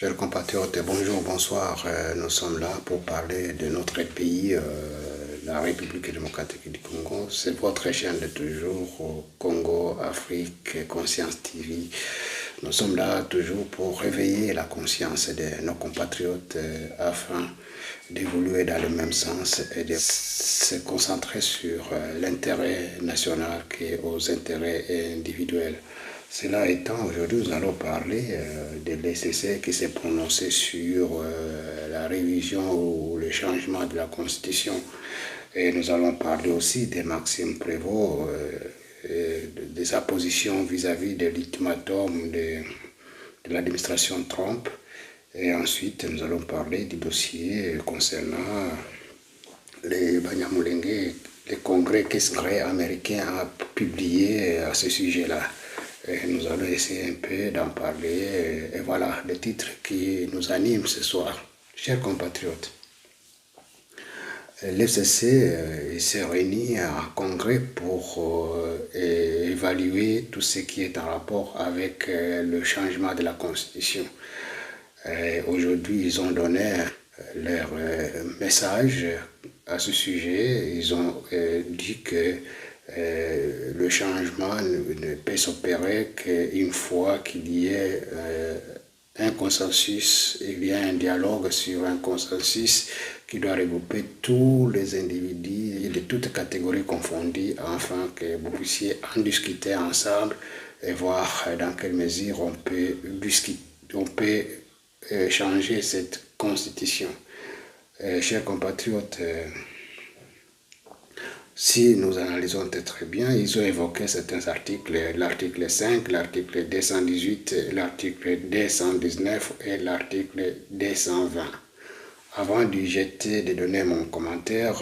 Chers compatriotes, bonjour, bonsoir. Nous sommes là pour parler de notre pays, la République démocratique du Congo. C'est votre chaîne de toujours, Congo, Afrique, Conscience TV. Nous sommes là toujours pour réveiller la conscience de nos compatriotes afin d'évoluer dans le même sens et de se concentrer sur l'intérêt national qu'aux intérêts individuels. Cela étant, aujourd'hui, nous allons parler de l'ECC qui s'est prononcé sur la révision ou le changement de la Constitution. Et nous allons parler aussi de Maxime Prévost, de sa position vis-à-vis de l'ultimatum de l'administration Trump. Et ensuite, nous allons parler du dossier concernant les Banyamulenge, le congrès américain a publié à ce sujet-là. Et nous allons essayer un peu d'en parler. Et voilà le titre qui nous anime ce soir. Chers compatriotes, l'FCC s'est réuni en congrès pour évaluer tout ce qui est en rapport avec le changement de la Constitution. Aujourd'hui, ils ont donné leur message à ce sujet. Ils ont dit que le changement ne peut s'opérer qu'une fois qu'il y ait un consensus, il y a un dialogue sur un consensus qui doit regrouper tous les individus de toutes catégories confondues, afin que vous puissiez en discuter ensemble et voir dans quelle mesure on peut changer cette constitution. Chers compatriotes, si nous analysons très bien, ils ont évoqué certains articles, l'article 5, l'article 218, l'article 219 et l'article 220. Avant de donner mon commentaire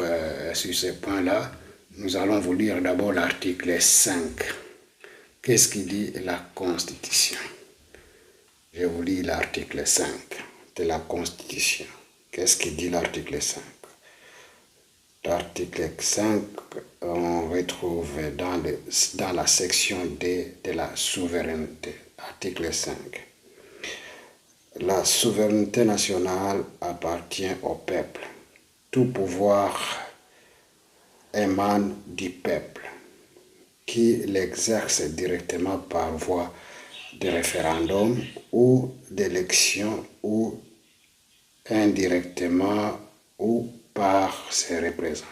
sur ces points-là, nous allons vous lire d'abord l'article 5. Qu'est-ce qui dit la Constitution? Je vous lis l'article 5 de la Constitution. Qu'est-ce qui dit l'article 5? L'article 5, on retrouve dans la section D de la souveraineté. Article 5. La souveraineté nationale appartient au peuple. Tout pouvoir émane du peuple, qui l'exerce directement par voie de référendum ou d'élection ou indirectement ou par ses représentants.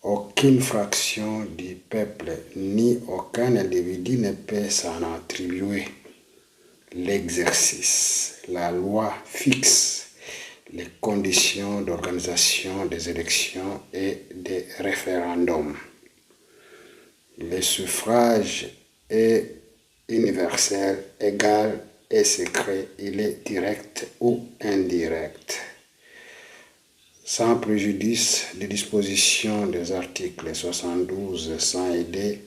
Aucune fraction du peuple ni aucun individu ne peut s'en attribuer l'exercice. La loi fixe les conditions d'organisation des élections et des référendums. Le suffrage est universel, égal et secret. Il est direct ou indirect. Sans préjudice des dispositions des articles 72, 102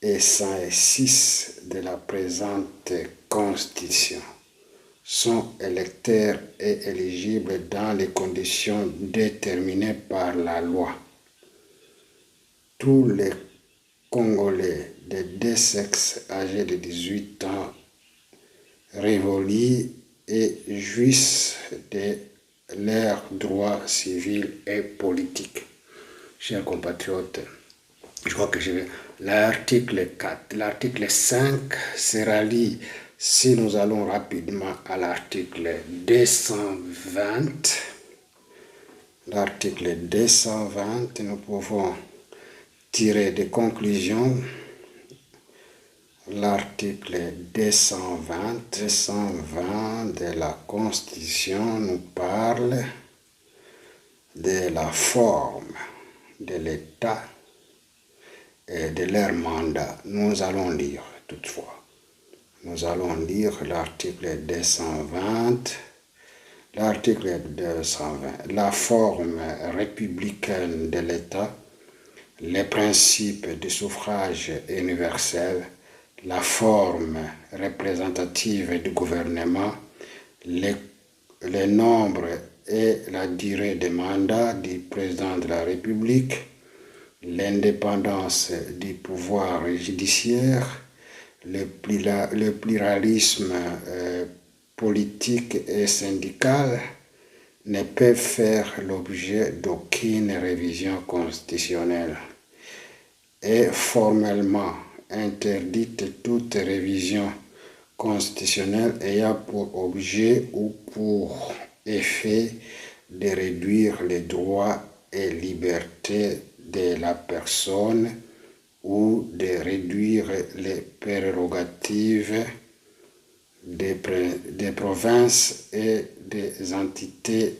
et 106 de la présente Constitution, sont électeurs et éligibles dans les conditions déterminées par la loi. Tous les Congolais de deux sexes âgés de 18 ans révolus et jouissent de leurs droits civils et politiques. Chers compatriotes, je crois que je vais... L'article 4, l'article 5 sera lié, si nous allons rapidement à l'article 220. L'article 220, nous pouvons tirer des conclusions. L'article 220 de la Constitution nous parle de la forme de l'État et de leur mandat. Nous allons lire toutefois. Nous allons lire l'article 220. L'article 220. La forme républicaine de l'État, les principes du suffrage universel, la forme représentative du gouvernement, le nombre et la durée des mandats du président de la République, l'indépendance du pouvoir judiciaire, le pluralisme politiques et syndicales ne peuvent faire l'objet d'aucune révision constitutionnelle. Est formellement interdite toute révision constitutionnelle ayant pour objet ou pour effet de réduire les droits et libertés de la personne ou de réduire les prérogatives des provinces et des entités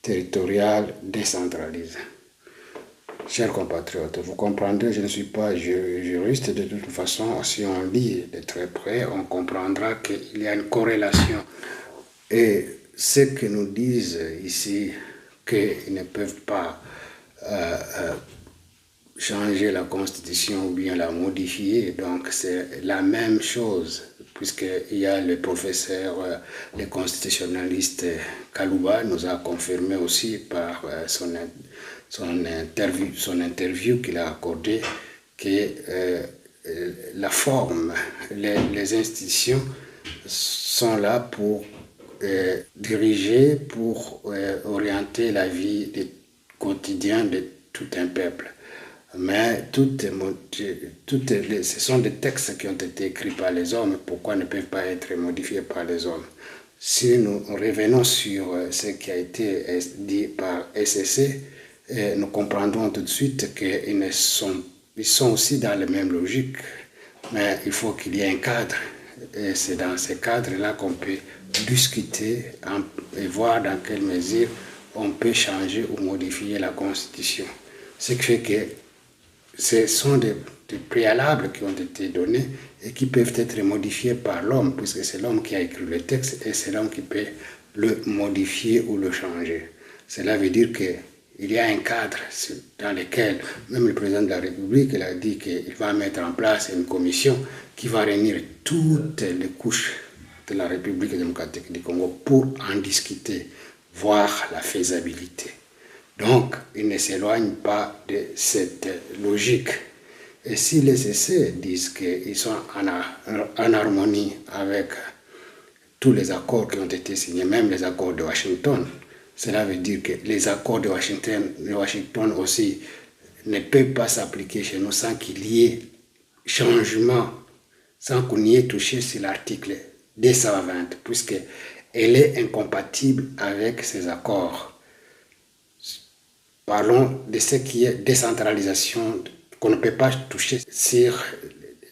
territoriales décentralisées. Chers compatriotes, vous comprendrez, je ne suis pas juriste, de toute façon, si on lit de très près, on comprendra qu'il y a une corrélation. Et ceux qui nous disent ici qu'ils ne peuvent pas changer la Constitution ou bien la modifier, donc c'est la même chose, puisqu'il y a le professeur, le constitutionnaliste Kalouba nous a confirmé aussi par son interview qu'il a accordée que la forme, les institutions sont là pour diriger, pour orienter la vie quotidienne de tout un peuple. Mais ce sont des textes qui ont été écrits par les hommes, pourquoi ne peuvent pas être modifiés par les hommes? Si nous revenons sur ce qui a été dit par SCC, nous comprendrons tout de suite qu'ils sont aussi dans la même logique, mais il faut qu'il y ait un cadre. Et c'est dans ce cadre-là qu'on peut discuter et voir dans quelle mesure on peut changer ou modifier la Constitution. Ce qui fait que ce sont des préalables qui ont été donnés et qui peuvent être modifiés par l'homme, puisque c'est l'homme qui a écrit le texte et c'est l'homme qui peut le modifier ou le changer. Cela veut dire qu'il y a un cadre dans lequel même le président de la République il a dit qu'il va mettre en place une commission qui va réunir toutes les couches de la République démocratique du Congo pour en discuter, voir la faisabilité. Donc, il ne s'éloigne pas de cette logique. Et si les essais disent qu'ils sont en harmonie avec tous les accords qui ont été signés, même les accords de Washington, cela veut dire que les accords de Washington aussi ne peuvent pas s'appliquer chez nous sans qu'il y ait changement, sans qu'on y ait touché sur l'article 220, puisqu'elle est incompatible avec ces accords. Parlons de ce qui est décentralisation, qu'on ne peut pas toucher sur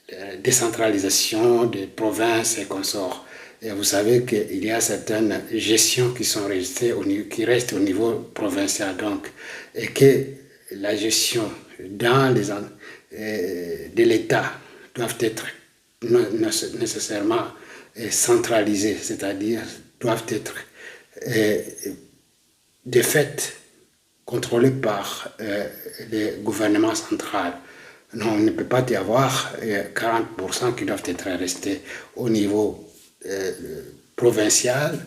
la décentralisation des provinces et consorts. Et vous savez qu'il y a certaines gestions qui restent au niveau provincial, donc, et que la gestion de l'État doivent être nécessairement centralisées, c'est-à-dire doivent être de fait contrôlés par le gouvernement central. Non, il ne peut pas y avoir 40% qui doivent être restés au niveau provincial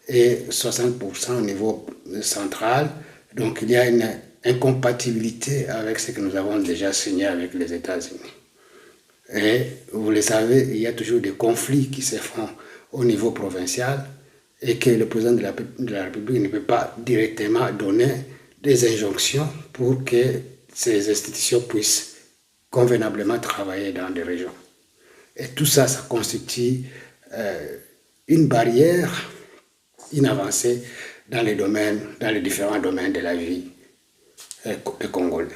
et 60% au niveau central. Donc il y a une incompatibilité avec ce que nous avons déjà signé avec les États-Unis. Et vous le savez, il y a toujours des conflits qui se font au niveau provincial et que le président de la République ne peut pas directement donner des injonctions pour que ces institutions puissent convenablement travailler dans des régions. Et tout ça, ça constitue une barrière, une avancée dans les différents domaines de la vie des Congolais.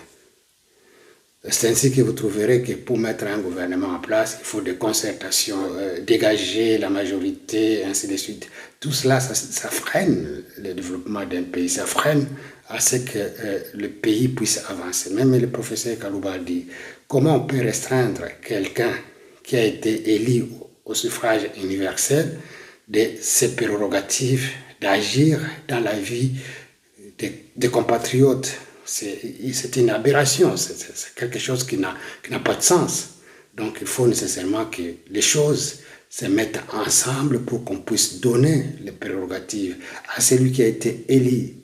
C'est ainsi que vous trouverez que pour mettre un gouvernement en place, il faut des concertations, dégager la majorité, ainsi de suite. Tout cela, ça freine le développement d'un pays, ça freine à ce que le pays puisse avancer. Même le professeur Kalouba dit, comment on peut restreindre quelqu'un qui a été élu au suffrage universel de ses prérogatives d'agir dans la vie des compatriotes? C'est une aberration, c'est quelque chose qui n'a pas de sens. Donc il faut nécessairement que les choses se mettent ensemble pour qu'on puisse donner les prérogatives à celui qui a été élu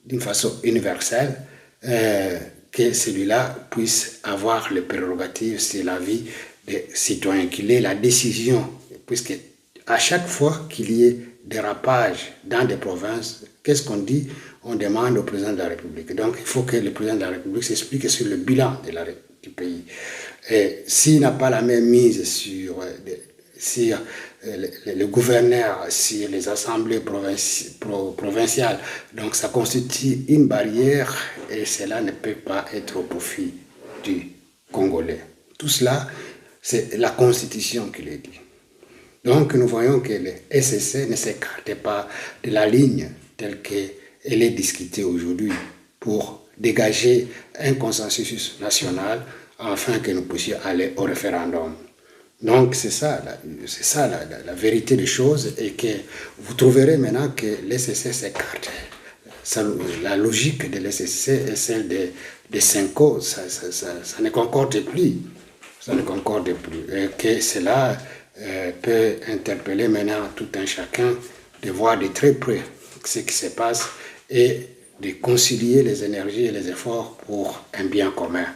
d'une façon universelle, que celui-là puisse avoir les prérogatives sur la vie des citoyens, qu'il ait la décision, puisque à chaque fois qu'il y ait dérapages dans des provinces, qu'est-ce qu'on dit? On demande au président de la République. Donc, il faut que le président de la République s'explique sur le bilan du pays. Et s'il n'a pas la même mise sur le gouverneur, sur les assemblées provinciales, donc ça constitue une barrière et cela ne peut pas être au profit du Congolais. Tout cela, c'est la Constitution qui le dit. Donc, nous voyons que le SSC ne s'écarte pas de la ligne telle qu'elle est discutée aujourd'hui pour dégager un consensus national afin que nous puissions aller au référendum. Donc, c'est ça la vérité des choses et que vous trouverez maintenant que l'SSC s'écarte. La logique de l'SSC est celle des Cinco, ça ne concorde plus. Ça ne concorde plus. Et que cela peut interpeller maintenant tout un chacun de voir de très près ce qui se passe et de concilier les énergies et les efforts pour un bien commun.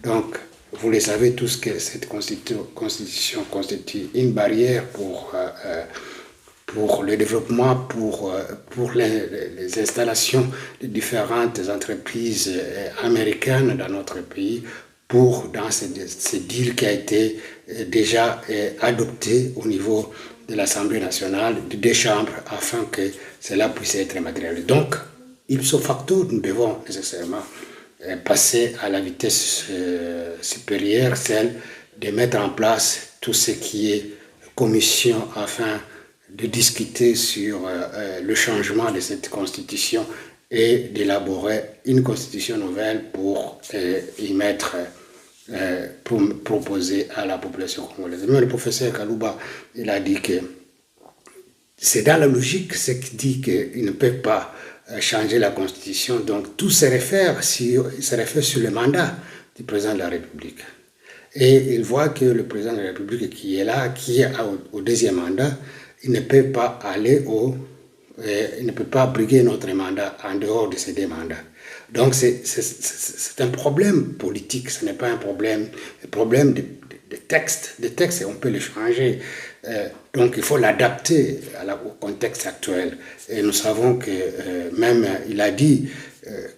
Donc, vous le savez tous que cette constitution constitue une barrière pour le développement, pour les installations de différentes entreprises américaines dans notre pays, dans ce deal qui a été déjà adopté au niveau de l'Assemblée nationale, de deux chambres, afin que cela puisse être matérialisé. Donc, ipso facto, nous devons nécessairement passer à la vitesse supérieure, celle de mettre en place tout ce qui est commission afin de discuter sur le changement de cette constitution et d'élaborer une constitution nouvelle pour y mettre, pour proposer à la population congolaise. Même le professeur Kalouba, il a dit que c'est dans la logique, ce qui dit qu'il ne peut pas changer la Constitution. Donc, tout se réfère sur le mandat du président de la République. Et il voit que le président de la République qui est là, qui est au deuxième mandat, il ne peut pas il ne peut pas briguer notre mandat en dehors de ces deux mandats. Donc, c'est un problème politique, ce n'est pas un problème de texte. De texte, on peut le changer. Donc, il faut l'adapter au contexte actuel. Et nous savons que même, il a dit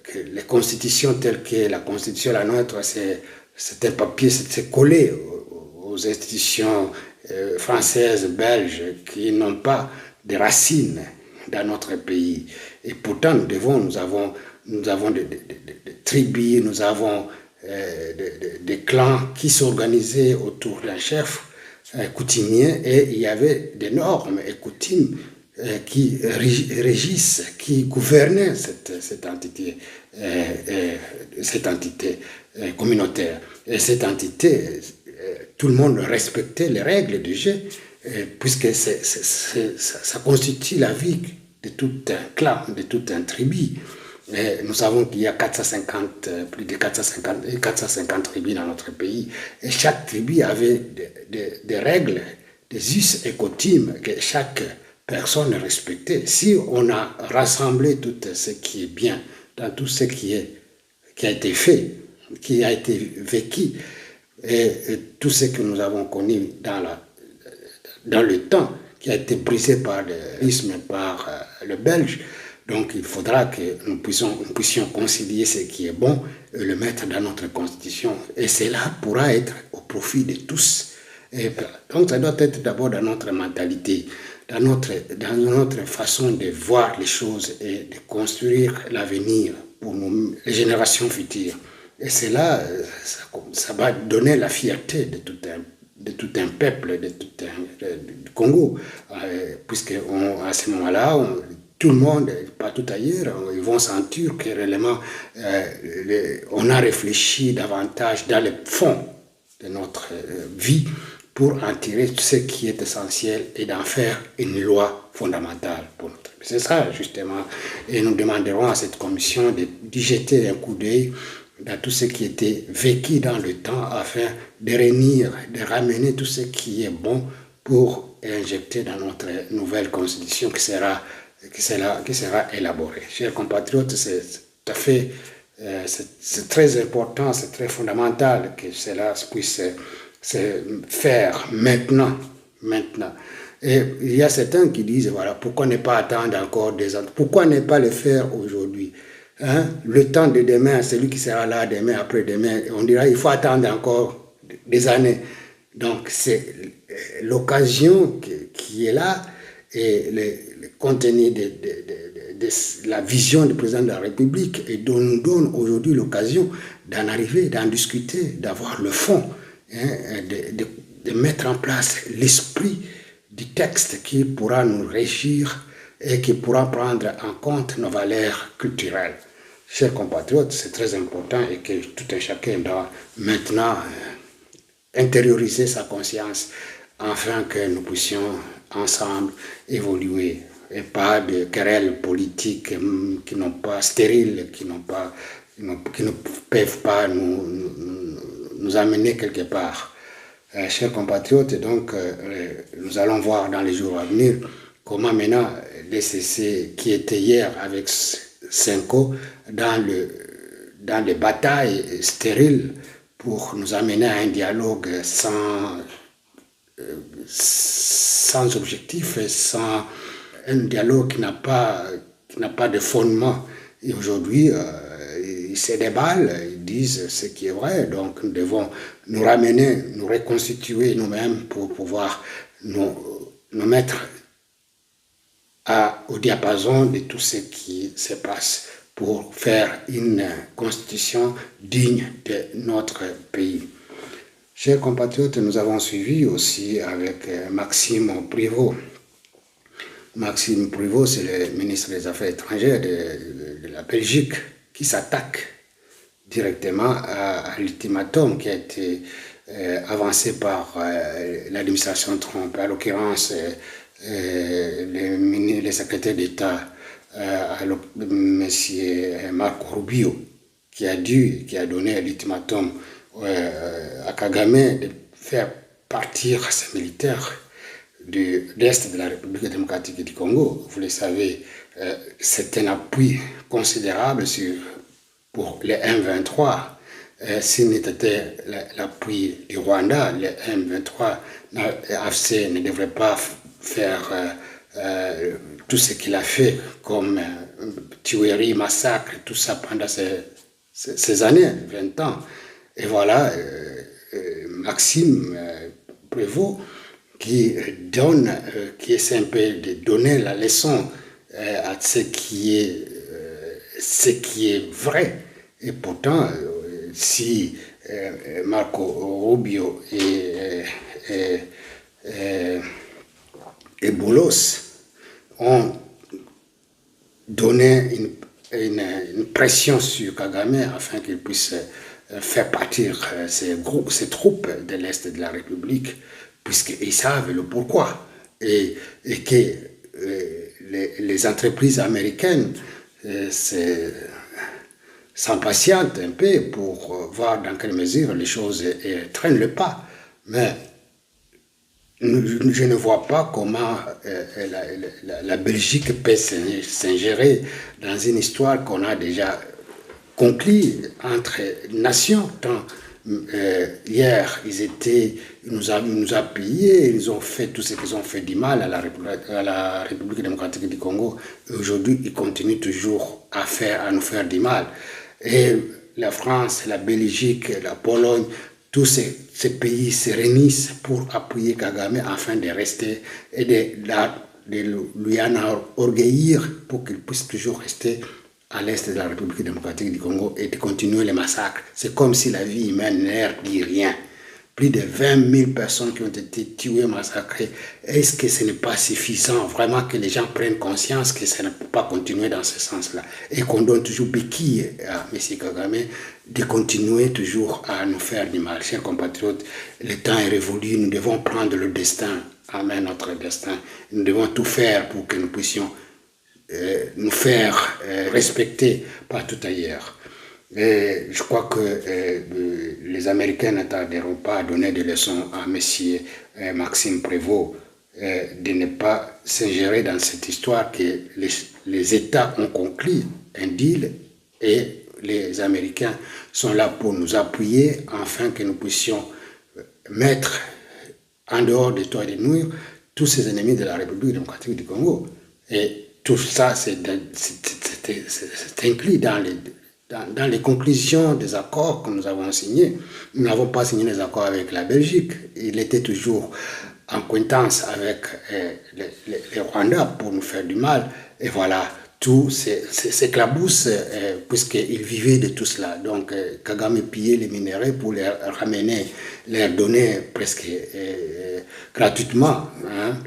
que les constitutions telles que la constitution, la nôtre, c'est un papier, c'est collé aux institutions françaises, belges, qui n'ont pas de racines dans notre pays. Et pourtant, nous avons des tribus, nous avons des clans qui s'organisaient autour d'un chef coutumier, et il y avait des normes et coutumes qui régissent, qui gouvernaient cette entité communautaire. Et cette entité, tout le monde respectait les règles du jeu, puisque ça constitue la vie de tout un clan, de tout un tribu. Et nous savons qu'il y a plus de 450 tribus dans notre pays. Et chaque tribu avait des règles, des us et coutumes que chaque personne respectait. Si on a rassemblé tout ce qui est bien dans tout ce qui a été fait, qui a été vécu, et tout ce que nous avons connu dans le temps, qui a été brisé par l'isme, par le belge. Donc il faudra que nous puissions concilier ce qui est bon et le mettre dans notre constitution. Et cela pourra être au profit de tous. Et donc ça doit être d'abord dans notre mentalité, dans notre façon de voir les choses et de construire l'avenir pour les générations futures. Et cela, ça va donner la fierté de tout un peuple, du Congo. Puisque à ce moment-là, tout le monde, partout ailleurs, ils vont sentir que réellement on a réfléchi davantage dans le fond de notre vie pour en tirer ce qui est essentiel et d'en faire une loi fondamentale pour notre vie. C'est ça, justement. Et nous demanderons à cette commission d'y jeter un coup d'œil dans tout ce qui était vécu dans le temps afin de ramener tout ce qui est bon pour injecter dans notre nouvelle constitution qui sera élaborée. Chers compatriotes, c'est tout à fait, c'est très important, c'est très fondamental que cela puisse se faire maintenant. Et il y a certains qui disent, voilà, pourquoi ne pas attendre encore des ans? Pourquoi ne pas le faire aujourd'hui? Hein? Le temps de demain, celui qui sera là demain, après-demain, on dira, il faut attendre encore des années. Donc, c'est l'occasion qui est là et le contenu de la vision du président de la République et nous donne aujourd'hui l'occasion d'en arriver, d'en discuter, d'avoir le fond, hein, de mettre en place l'esprit du texte qui pourra nous régir et qui pourra prendre en compte nos valeurs culturelles. Chers compatriotes, c'est très important et que tout un chacun doit maintenant intérioriser sa conscience afin que nous puissions ensemble évoluer et pas de querelles politiques qui n'ont pas stériles, qui ne peuvent pas nous amener quelque part. Chers compatriotes, donc nous allons voir dans les jours à venir comment maintenant l'ECC qui était hier avec Senko dans les batailles stériles pour nous amener à un dialogue sans objectif et sans un dialogue qui n'a pas de fondement. Et aujourd'hui, ils se déballent, ils disent ce qui est vrai, donc nous devons nous ramener, nous reconstituer nous-mêmes pour pouvoir nous mettre au diapason de tout ce qui se passe pour faire une constitution digne de notre pays. Chers compatriotes, nous avons suivi aussi avec Maxime Prévost. Maxime Prévost, c'est le ministre des Affaires étrangères de la Belgique qui s'attaque directement à l'ultimatum qui a été avancé par l'administration Trump, à l'occurrence les secrétaires d'État, M. Marco Rubio, qui a donné l'ultimatum à Kagame de faire partir ses militaires de l'Est de la République démocratique du Congo. Vous le savez, c'est un appui considérable pour les M23. S'il n'était l'appui du Rwanda, les M23, AFC ne devrait pas faire tout ce qu'il a fait comme tuerie, massacre, tout ça pendant ces années, 20 ans. Et voilà, Maxime Prévost qui essaie un peu de donner la leçon à ce qui est vrai. Et pourtant, si Marco Rubio et Boulos ont donné une pression sur Kagame afin qu'il puisse faire partir ces troupes de l'Est de la République, puisqu'ils savent le pourquoi, et que les entreprises américaines s'impatientent un peu pour voir dans quelle mesure les choses traînent le pas. Mais je ne vois pas comment la Belgique peut s'ingérer dans une histoire qu'on a déjà conclue entre nations. Tant hier, ils nous appuyaient, ils ont fait tout ce qu'ils ont fait du mal à la République démocratique du Congo. Et aujourd'hui, ils continuent toujours à nous faire du mal. Et la France, la Belgique, la Pologne, tous ces pays se réunissent pour appuyer Kagame afin de rester et de lui en orgueillir pour qu'il puisse toujours rester à l'est de la République démocratique du Congo et de continuer les massacres. C'est comme si la vie humaine n'air dit rien. Plus de 20 000 personnes qui ont été tuées, massacrées. Est-ce que ce n'est pas suffisant vraiment que les gens prennent conscience que ça ne peut pas continuer dans ce sens-là et qu'on donne toujours béquille à M. Kagame de continuer toujours à nous faire du mal. Chers compatriotes, le temps est révolu, nous devons prendre le destin en main, notre destin. Nous devons tout faire pour que nous puissions nous faire respecter partout ailleurs. Et je crois que les Américains ne tarderont pas à donner des leçons à M. Maxime Prévost de ne pas s'ingérer dans cette histoire que les États ont conclu un deal et les Américains sont là pour nous appuyer afin que nous puissions mettre en dehors des toits et des murs tous ces ennemis de la République démocratique du Congo. Et tout ça, c'est inclus dans les conclusions des accords que nous avons signés. Nous n'avons pas signé les accords avec la Belgique. Il était toujours en coïncidence avec les Rwandais pour nous faire du mal. Et voilà, tout s'éclabousse puisqu'ils vivaient de tout cela. Donc, Kagame pillait les minéraux pour les ramener, les donner presque gratuitement. Hein.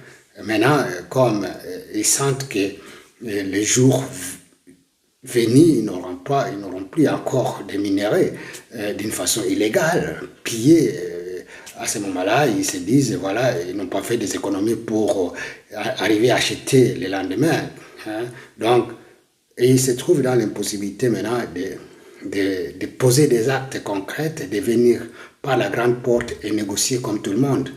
Maintenant, comme ils sentent que les jours venus, ils n'auront plus encore des minéraux d'une façon illégale, pillés. À ce moment-là, ils se disent, voilà, ils n'ont pas fait des économies pour arriver à acheter le lendemain. Hein. Donc, et ils se trouvent dans l'impossibilité maintenant de poser des actes concrets, de venir par la grande porte et négocier comme tout le monde.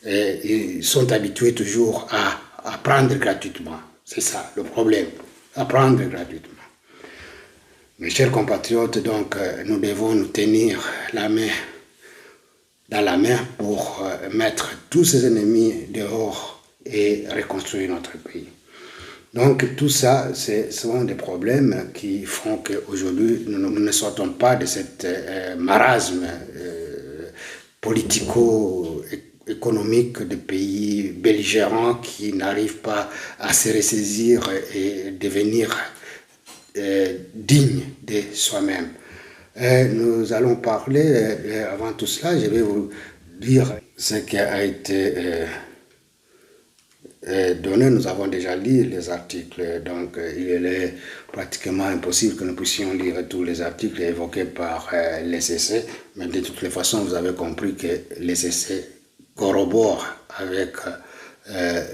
Et ils sont habitués toujours à prendre gratuitement. C'est ça le problème, à prendre gratuitement. Mes chers compatriotes, donc, nous devons nous tenir dans la main pour mettre tous ces ennemis dehors et reconstruire notre pays. Donc tout ça, ce sont des problèmes qui font qu'aujourd'hui, nous ne sortons pas de cet marasme politico-économique de pays belligérants qui n'arrivent pas à se ressaisir et devenir dignes de soi-même. Nous allons parler, avant tout cela, je vais vous dire ce qui a été donné. Nous avons déjà lu les articles, donc il est pratiquement impossible que nous puissions lire tous les articles évoqués par l'ECC, mais de toutes les façons, vous avez compris que l'ECC corrobore avec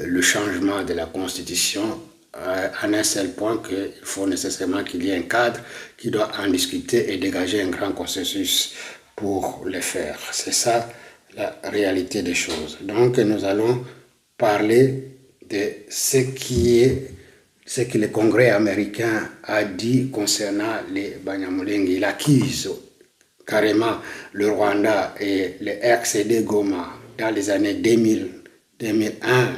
le changement de la Constitution en un seul point, qu'il faut nécessairement qu'il y ait un cadre qui doit en discuter et dégager un grand consensus pour le faire. C'est ça la réalité des choses. Donc nous allons parler de ce que le Congrès américain a dit concernant les Banyamulenge. Il accuse carrément le Rwanda et le RCD Goma dans les années 2000, 2001,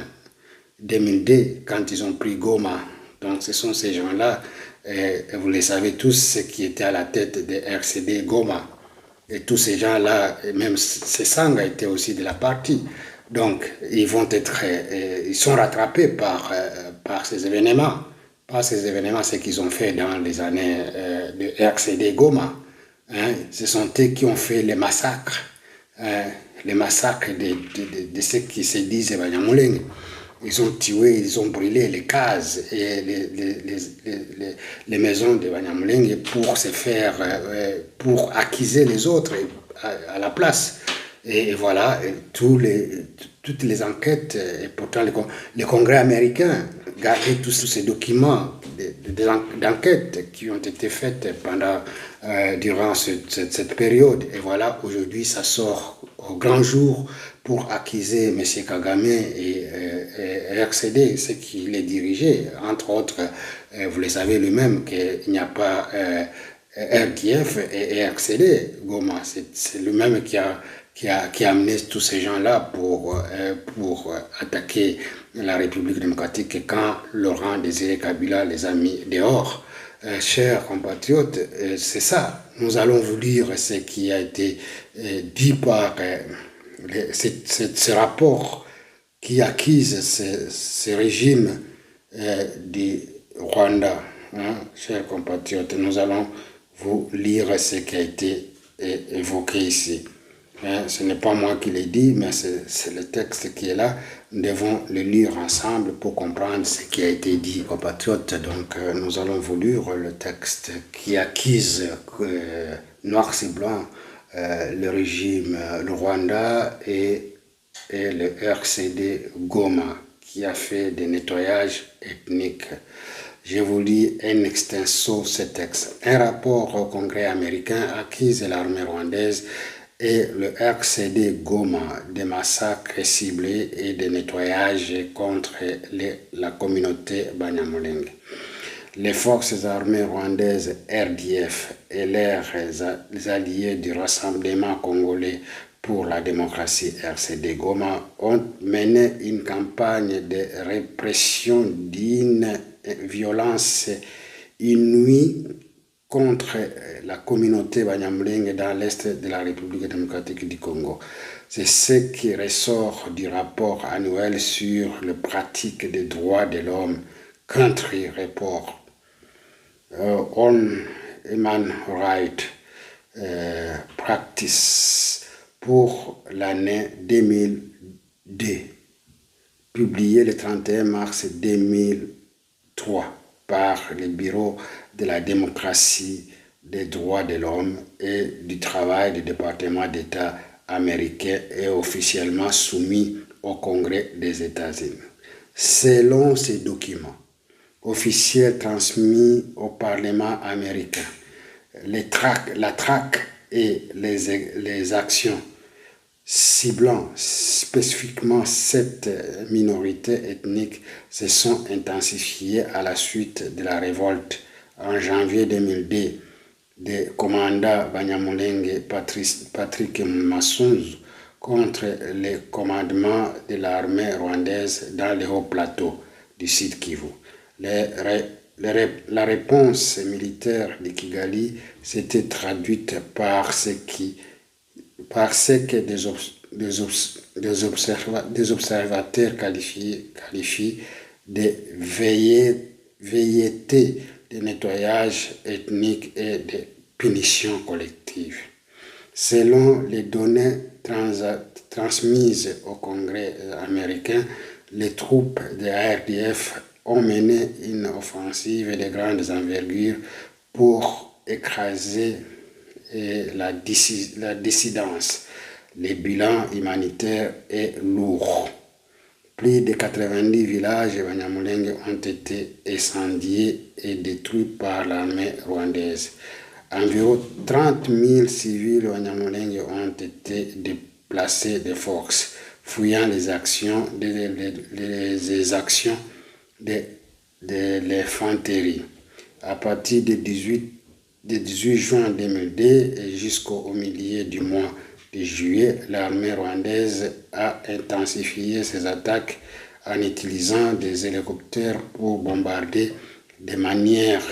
2002, quand ils ont pris Goma. Donc ce sont ces gens-là, vous le savez tous, ceux qui étaient à la tête de RCD Goma. Et tous ces gens-là, même Sesanga était aussi de la partie. Donc ils vont ils sont rattrapés par ces événements. Par ces événements, ce qu'ils ont fait dans les années de RCD Goma. Hein, ce sont eux qui ont fait les massacres. Les massacres de ceux qui se disent Banyamulenge. Ils ont tué, ils ont brûlé les cases et les maisons de Banyamulenge pour se faire, pour accuser les autres à la place. Et voilà, toutes les enquêtes, et pourtant le Congrès américain gardait tous ces documents d'enquête qui ont été faites durant cette période. Et voilà, aujourd'hui, ça sort au grand jour pour accuser M. Kagame et RCD, ce qui les dirigeait. Entre autres, vous le savez lui-même qu'il n'y a pas RDF et RCD, Goma. C'est lui-même qui a amené tous ces gens-là pour attaquer la République démocratique quand Laurent Désiré Kabila les a mis dehors. Chers compatriotes, c'est ça. Nous allons vous lire ce qui a été dit par ce rapport qui accuse ce régime du Rwanda. Hein, chers compatriotes, nous allons vous lire ce qui a été évoqué ici. Ce n'est pas moi qui l'ai dit, mais c'est le texte qui est là. Nous devons le lire ensemble pour comprendre ce qui a été dit, compatriotes. Donc, nous allons vous lire le texte qui accuse noir sur blanc le régime, le Rwanda et le RCD Goma, qui a fait des nettoyages ethniques. Je vous lis en extenso ce texte. Un rapport au Congrès américain accuse l'armée rwandaise et le RCD Goma des massacres ciblés et des nettoyages contre la communauté Banyamulenge. Les forces armées rwandaises RDF et leurs alliés du Rassemblement congolais pour la démocratie RCD Goma ont mené une campagne de répression d'une violence inouïe contre la communauté Banyamulenge dans l'est de la République démocratique du Congo. C'est ce qui ressort du rapport annuel sur la pratique des droits de l'homme, Country Report on Human Rights Practice pour l'année 2002, publié le 31 mars 2003 par le Bureau de la démocratie, des droits de l'homme et du travail du département d'État américain et officiellement soumis au Congrès des États-Unis. Selon ces documents officiels transmis au Parlement américain, la traque et les actions ciblant spécifiquement cette minorité ethnique se sont intensifiées à la suite de la révolte en janvier 2002 des commandants Banyamulenge Patrick Massunzu contre les commandements de l'armée rwandaise dans les hauts plateaux du Sud Kivu. La réponse militaire de Kigali s'était traduite par ce que des observateurs qualifient de velléité de nettoyage ethnique et de punition collective. Selon les données transmises au Congrès américain, les troupes de RDF ont mené une offensive de grande envergure pour écraser la dissidence. Le bilan humanitaire est lourd. Plus de 90 villages Banyamulenge ont été incendiés et détruits par l'armée rwandaise. Environ 30 000 civils Banyamulenge ont été déplacés de force, fuyant les actions de l'infanterie. À partir du 18 juin 2002 et jusqu'au milieu du mois de juillet, l'armée rwandaise a intensifié ses attaques en utilisant des hélicoptères pour bombarder de manière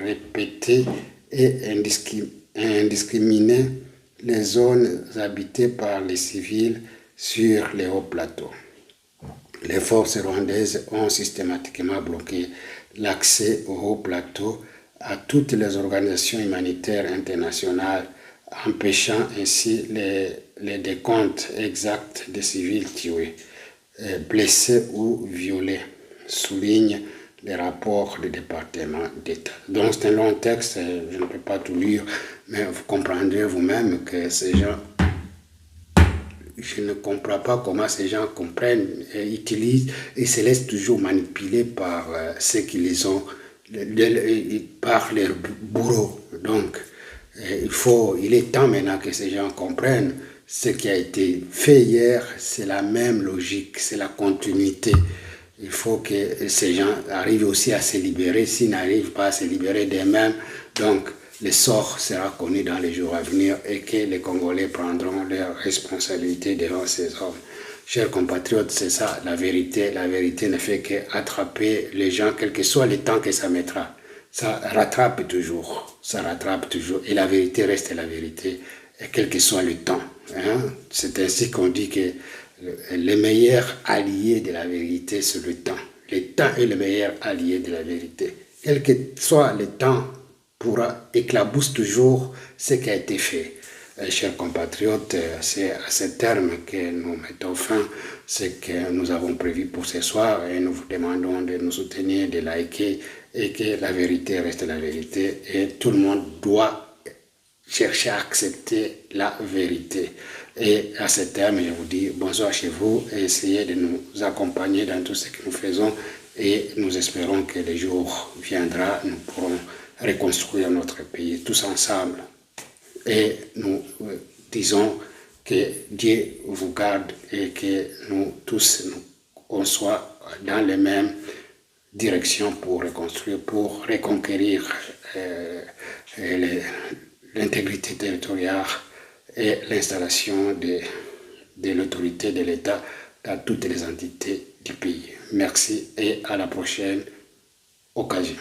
répétée et indiscriminée les zones habitées par les civils sur les hauts plateaux. Les forces rwandaises ont systématiquement bloqué l'accès aux hauts plateaux à toutes les organisations humanitaires internationales, empêchant ainsi les décomptes exacts des civils tués, blessés ou violés, souligne les rapports du département d'État. Donc c'est un long texte, je ne peux pas tout lire, mais vous comprendrez vous-même que ces gens, je ne comprends pas comment ces gens comprennent et utilisent et se laissent toujours manipuler par ceux qui les ont, par leurs bourreaux. Donc, il est temps maintenant que ces gens comprennent ce qui a été fait hier, c'est la même logique, c'est la continuité. Il faut que ces gens arrivent aussi à se libérer. S'ils n'arrivent pas à se libérer d'eux-mêmes, donc le sort sera connu dans les jours à venir et que les Congolais prendront leurs responsabilités devant ces hommes. Chers compatriotes, c'est ça la vérité. La vérité ne fait qu'attraper les gens, quel que soit le temps que ça mettra. Ça rattrape toujours. Ça rattrape toujours. Et la vérité reste la vérité, et quel que soit le temps. Hein? C'est ainsi qu'on dit que le meilleur allié de la vérité, c'est le temps. Le temps est le meilleur allié de la vérité. Quel que soit le temps, pourra éclabousse toujours ce qui a été fait. Chers compatriotes, c'est à ce terme que nous mettons fin à ce que nous avons prévu pour ce soir et nous vous demandons de nous soutenir, de liker et que la vérité reste la vérité et tout le monde doit chercher à accepter la vérité. Et à ce terme, je vous dis bonsoir chez vous et essayez de nous accompagner dans tout ce que nous faisons et nous espérons que le jour viendra, nous pourrons reconstruire notre pays tous ensemble. Et nous disons que Dieu vous garde et que nous tous, on soit dans les mêmes directions pour reconstruire, pour reconquérir l'intégrité territoriale et l'installation des de l'autorité de l'État dans toutes les entités du pays. Merci et à la prochaine occasion.